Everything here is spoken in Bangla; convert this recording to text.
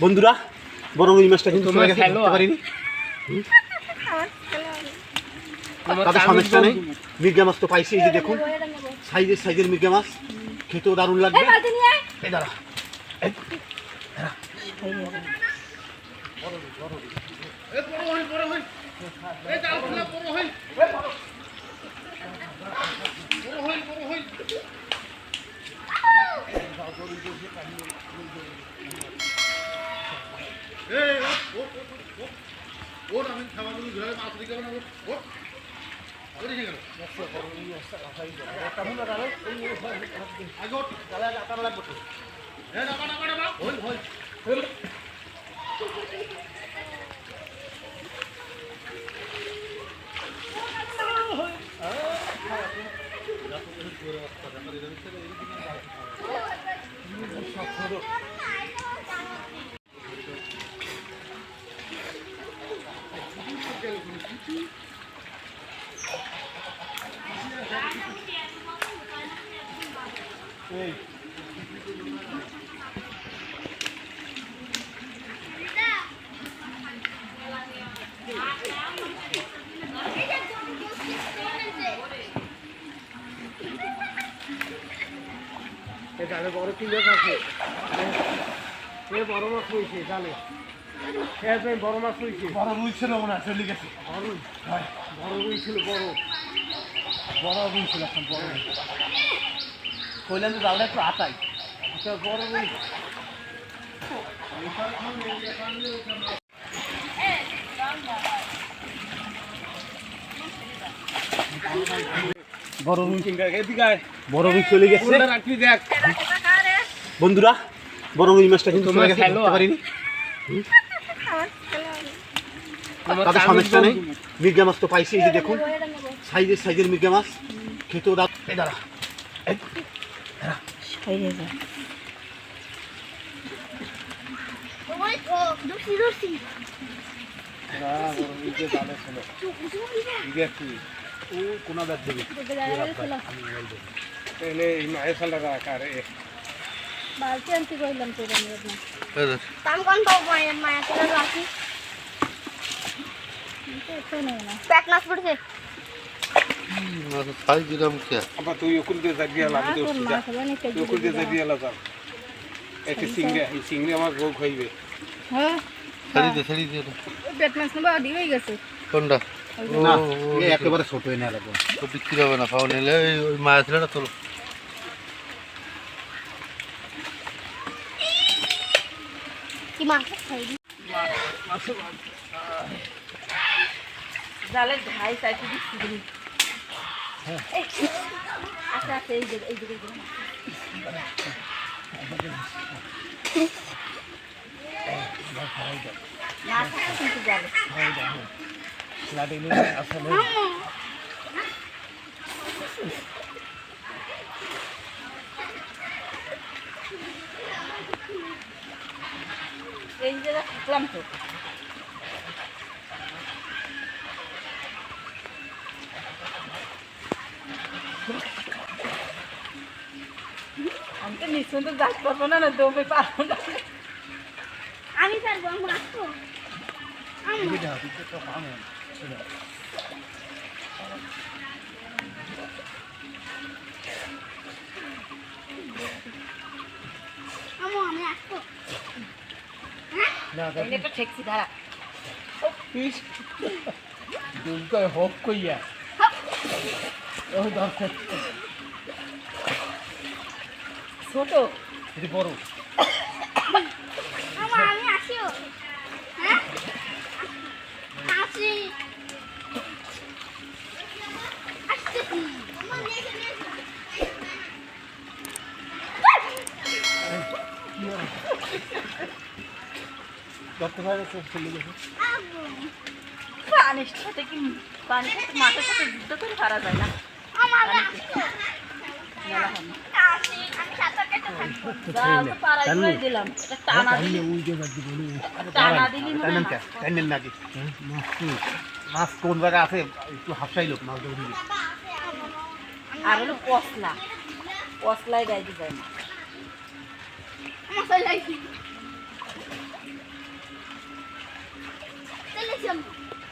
বন্ধুরা বড় রুই মাছটা কিন্তু চলে গেছে, ধরতে পারিনি। তাদের সমস্যা নেই, মির্গা মাছ তো পাইছি। এই যে দেখুন সাইজের মির্গা মাছ, খেতেও দারুণ লাগবে। এই দাঁড়া, বড় কিলো আছে, বড় মাছ হয়েছে জানে, বড় মাছ হয়েছে, বড় রুই ছিল মনে হয়, চলে গেছে। বড় রুই ছিল, বড় রুই ছিল, বড় কইলেন তো জালটা একটু আটাই, বড় রুই। বড় রুই চলে গেছে। বন্ধুরা বড় রুই মাছটা কিন্তু চলে গেছে, ধরতে পারিনি। তাদের সমস্যা নেই, মির্গা মাছ তো পাইছি। এই যে দেখুন সাইজের মির্গা মাছ, খেতেও দারুণ। এই দাঁড়া, কোনা ব্যাগ দেবে বালতি আনতে কইলাম তো কাম কোন তো মায়া করে রাখি তো নেই না প্যাক নাস পড়ছে সাইজ দিলাম কে আবার তুই ওকুল দিয়ে যাবিয়া লাগি তো তুই ওকুল দিয়ে যাবিয়া লাগা এতে সিংড়া এই সিংড়া আমার রোগ হইবে। হ্যাঁ ছাড়ি দে পেট মাছ না বাড়ি হয়ে গেছে কোনটা না, এই একেবারে ছোট হয়ে না লাগবে, তো বিক্রি হবে না, পাওয়া নিলে ওই মাছ ছিল না তোলো। কি মাছ খাইবি জালে ঢাই সাইতে দিছি দিই। হ্যাঁ আচ্ছা আচ্ছা এই দিকে না থাকে কিন্তু জালে এই যে থাকলাম তো আমি তো নিশ্চয় তো যাতে পারবো না, দমে পারবো না। আমি পারবো, আমি আসবো। আমি আসবো এটা ঠেকছি দাঁড়া হোক কইয়া ছোট এটি বড়। আমি আসিও হ্যাঁ আসি আসছি ধরতে পারে চলে গেছে। পানির সাথে কি পানির সাথে মাছের সাথে যুদ্ধ করে পারা যায় না। মাছ কোন জায়গায় আছে একটু হাফসাই লোক মাছ ধরে আর হলো পশলাই গাইতে যায় না। দিচ্ছেন